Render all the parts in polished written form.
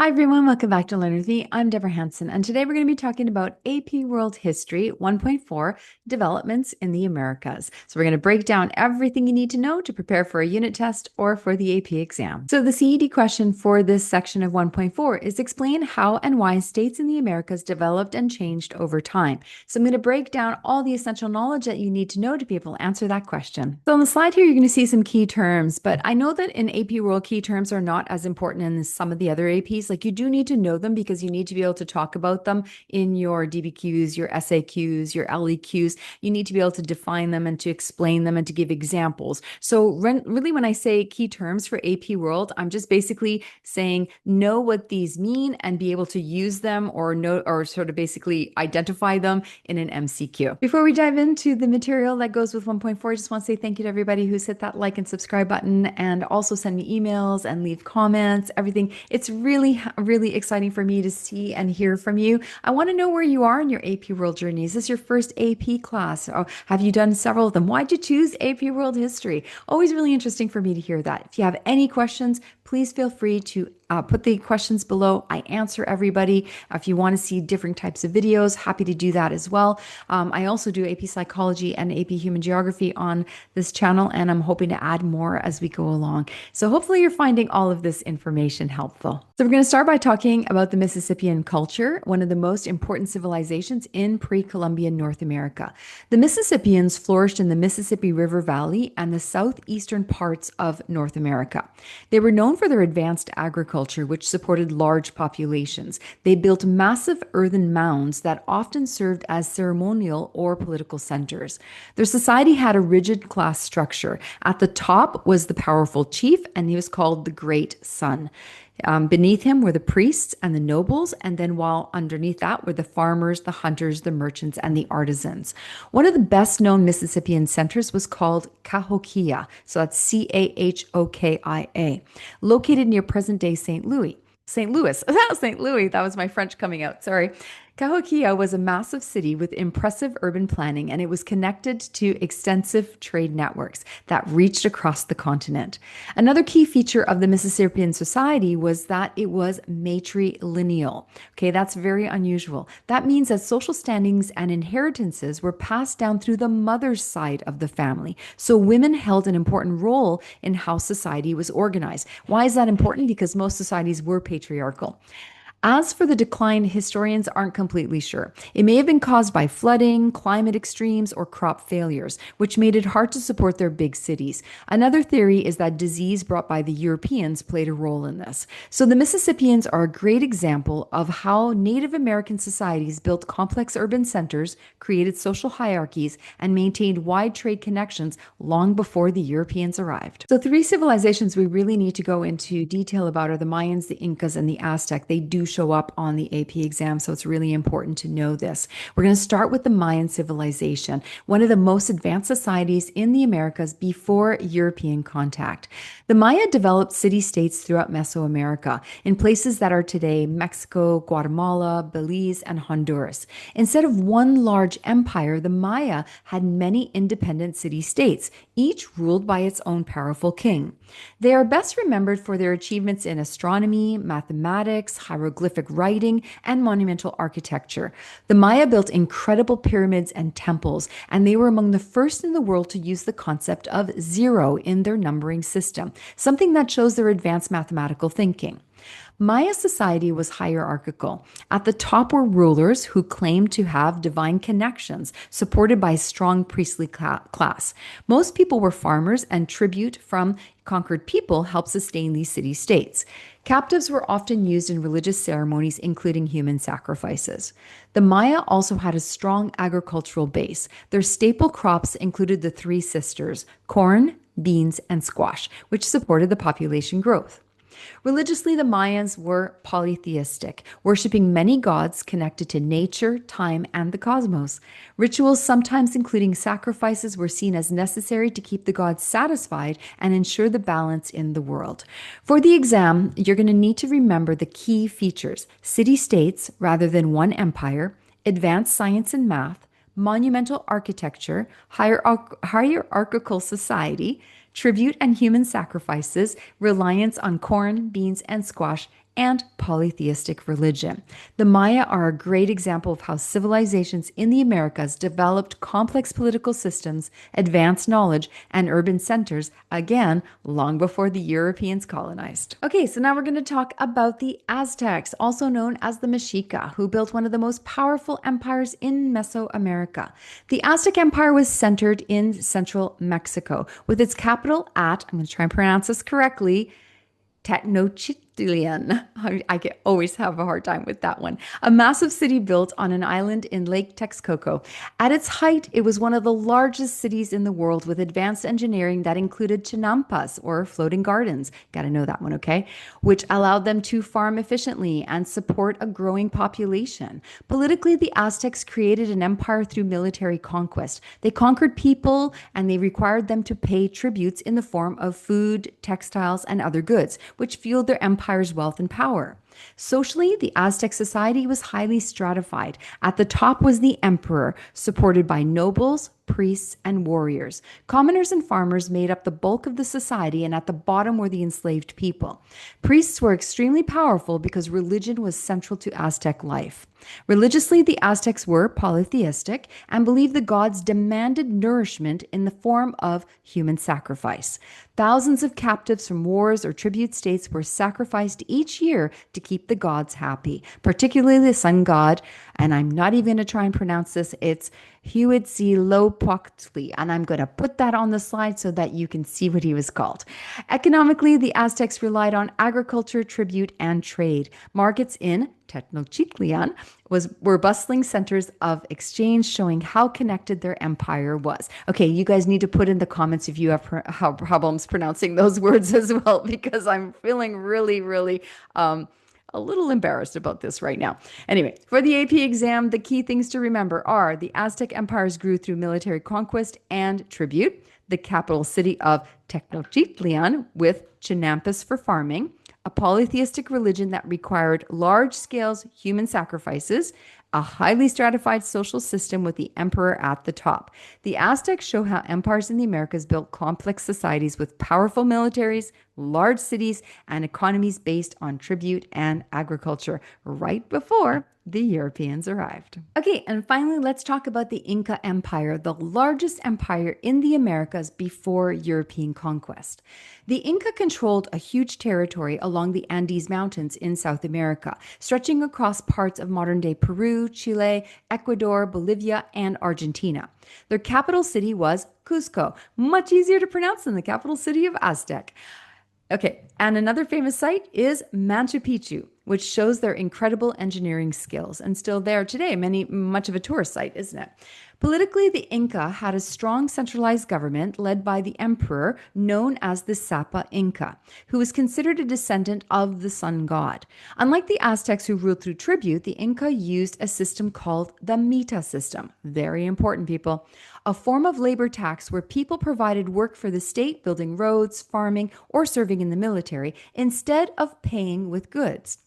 Hi everyone, welcome back to Learn With Me. I'm Deborah Hanson, and today we're going to be talking about AP World History 1.4 Developments in the Americas. So we're going to break down everything you need to know to prepare for a unit test or for the AP exam. So the CED question for this section of 1.4 is explain how and why states in the Americas developed and changed over time. So I'm going to break down all the essential knowledge that you need to know to be able to answer that question. So on the slide here, you're going to see some key terms, but I know that in AP World, key terms are not as important in some of the other APs. Like you do need to know them because you need to be able to talk about them in your DBQs, your SAQs, your LEQs. You need to be able to define them and to explain them and to give examples. So really when I say key terms for AP World, I'm just basically saying know what these mean and be able to use them or know or sort of basically identify them in an MCQ. Before we dive into the material that goes with 1.4, I just want to say thank you to everybody who's hit that like and subscribe button and also send me emails and leave comments, everything. It's really exciting for me to see and hear from you. I want to know where you are in your AP World journey. Is this your first AP class? Or have you done several of them? Why'd you choose AP World History? Always really interesting for me to hear that. If you have any questions, please feel free to put the questions below. I answer everybody. If you want to see different types of videos, happy to do that as well. I also do AP Psychology and AP Human Geography on this channel, and I'm hoping to add more as we go along. So hopefully you're finding all of this information helpful. So we're going to start by talking about the Mississippian culture, one of the most important civilizations in pre-Columbian North America. The Mississippians flourished in the Mississippi River Valley and the southeastern parts of North America. They were known for their advanced agriculture, which supported large populations. They built massive earthen mounds that often served as ceremonial or political centers. Their society had a rigid class structure. At the top was the powerful chief, and he was called the Great Sun. Beneath him were the priests and the nobles, and then while underneath that were the farmers, the hunters, the merchants, and the artisans. One of the best known Mississippian centers was called Cahokia, so that's Cahokia, located near present day St. Louis. St. Louis, St. Louis, that was my French coming out, sorry. Cahokia was a massive city with impressive urban planning, and it was connected to extensive trade networks that reached across the continent. Another key feature of the Mississippian society was that it was matrilineal. Okay, that's very unusual. That means that social standings and inheritances were passed down through the mother's side of the family. So women held an important role in how society was organized. Why is that important? Because most societies were patriarchal. As for the decline, historians aren't completely sure. It may have been caused by flooding, climate extremes, or crop failures, which made it hard to support their big cities. Another theory is that disease brought by the Europeans played a role in this. So the Mississippians are a great example of how Native American societies built complex urban centers, created social hierarchies, and maintained wide trade connections long before the Europeans arrived. So three civilizations we really need to go into detail about are the Mayans, the Incas, and the Aztec. They do show up on the AP exam, so it's really important to know this. We're going to start with the Mayan civilization, one of the most advanced societies in the Americas before European contact. The Maya developed city-states throughout Mesoamerica in places that are today Mexico, Guatemala, Belize, and Honduras. Instead of one large empire, the Maya had many independent city-states, each ruled by its own powerful king. They are best remembered for their achievements in astronomy, mathematics, hieroglyphic writing, and monumental architecture. The Maya built incredible pyramids and temples, and they were among the first in the world to use the concept of zero in their numbering system, something that shows their advanced mathematical thinking. Maya society was hierarchical. At the top were rulers who claimed to have divine connections, supported by a strong priestly class. Most people were farmers, and tribute from conquered people helped sustain these city-states. Captives were often used in religious ceremonies, including human sacrifices. The Maya also had a strong agricultural base. Their staple crops included the three sisters, corn, beans, and squash, which supported the population growth. Religiously, the Mayans were polytheistic, worshiping many gods connected to nature, time, and the cosmos. Rituals, sometimes including sacrifices, were seen as necessary to keep the gods satisfied and ensure the balance in the world. For the exam, you're going to need to remember the key features: city-states rather than one empire, advanced science and math, monumental architecture, hierarchical society, tribute and human sacrifices, reliance on corn, beans, and squash, and polytheistic religion. The Maya are a great example of how civilizations in the Americas developed complex political systems, advanced knowledge, and urban centers, again, long before the Europeans colonized. Okay, so now we're going to talk about the Aztecs, also known as the Mexica, who built one of the most powerful empires in Mesoamerica. The Aztec Empire was centered in central Mexico, with its capital at, I'm going to try and pronounce this correctly, Tenochtitlán. Always have a hard time with that one. A massive city built on an island in Lake Texcoco. At its height, it was one of the largest cities in the world with advanced engineering that included chinampas, or floating gardens. Got to know that one, okay? Which allowed them to farm efficiently and support a growing population. Politically, the Aztecs created an empire through military conquest. They conquered people and they required them to pay tributes in the form of food, textiles, and other goods, which fueled their empire's wealth and power. Socially, the Aztec society was highly stratified. At the top was the emperor, supported by nobles, priests, and warriors. Commoners and farmers made up the bulk of the society, and at the bottom were the enslaved people. Priests were extremely powerful because religion was central to Aztec life. Religiously, the Aztecs were polytheistic and believed the gods demanded nourishment in the form of human sacrifice. Thousands of captives from wars or tribute states were sacrificed each year to keep the gods happy, particularly the sun god, and I'm not even going to try and pronounce this, it's Huitzilopochtli, and I'm going to put that on the slide so that you can see what he was called. Economically, the Aztecs relied on agriculture, tribute, and trade. Markets in Tenochtitlan were bustling centers of exchange, showing how connected their empire was. Okay, you guys need to put in the comments if you have problems pronouncing those words as well, because I'm feeling really, a little embarrassed about this right now. Anyway, for the AP exam, the key things to remember are the Aztec empires grew through military conquest and tribute, the capital city of Tenochtitlan with chinampas for farming, a polytheistic religion that required large-scale human sacrifices, a highly stratified social system with the emperor at the top. The Aztecs show how empires in the Americas built complex societies with powerful militaries, large cities, and economies based on tribute and agriculture right before the Europeans arrived. Okay, and finally, let's talk about the Inca Empire, the largest empire in the Americas before European conquest. The Inca controlled a huge territory along the Andes Mountains in South America, stretching across parts of modern-day Peru, Chile, Ecuador, Bolivia, and Argentina. Their capital city was Cusco, much easier to pronounce than the capital city of Aztec. Okay, and another famous site is Machu Picchu, which shows their incredible engineering skills, and still there today, much of a tourist site, isn't it? Politically, the Inca had a strong centralized government led by the emperor known as the Sapa Inca, who was considered a descendant of the sun god. Unlike the Aztecs who ruled through tribute, the Inca used a system called the mita system. Very important, people. A form of labor tax where people provided work for the state, building roads, farming, or serving in the military, instead of paying with goods.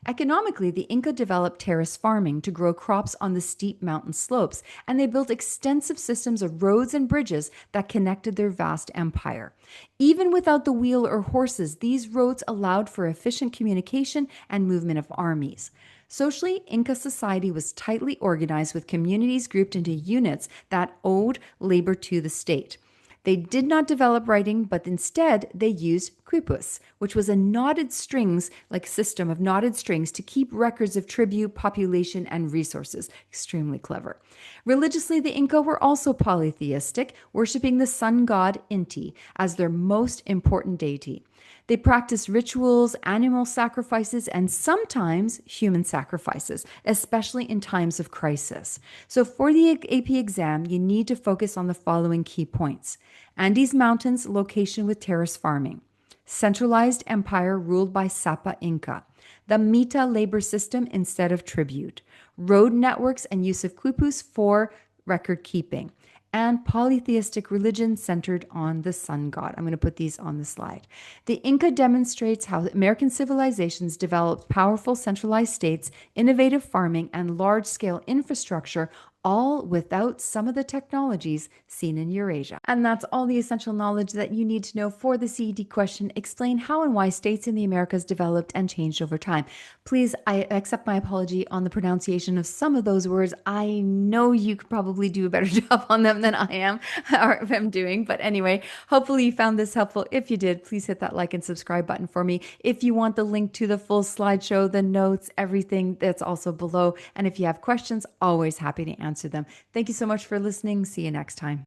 Economically, the Inca developed terrace farming to grow crops on the steep mountain slopes, and they built extensive systems of roads and bridges that connected their vast empire. Even without the wheel or horses, these roads allowed for efficient communication and movement of armies. Socially, Inca society was tightly organized with communities grouped into units that owed labor to the state. They did not develop writing, but instead they used quipus, which was a knotted strings, like system of knotted strings to keep records of tribute, population, and resources. Extremely clever. Religiously, the Inca were also polytheistic, worshiping the sun god Inti as their most important deity. They practiced rituals, animal sacrifices, and sometimes human sacrifices, especially in times of crisis. So for the AP exam, you need to focus on the following key points. Andes Mountains, location with terrace farming. Centralized empire ruled by Sapa Inca. The mita labor system instead of tribute. Road networks and use of quipus for record keeping. And polytheistic religion centered on the sun god. I'm going to put these on the slide. The Inca demonstrates how American civilizations developed powerful centralized states, innovative farming, and large-scale infrastructure, all without some of the technologies seen in Eurasia. And that's all the essential knowledge that you need to know for the CED question. Explain how and why states in the Americas developed and changed over time. Please, I accept my apology on the pronunciation of some of those words. I know you could probably do a better job on them than I am or am doing. But anyway, hopefully you found this helpful. If you did, please hit that like and subscribe button for me. If you want the link to the full slideshow, the notes, everything, that's also below. And if you have questions, always happy to answer them. Thank you so much for listening. See you next time.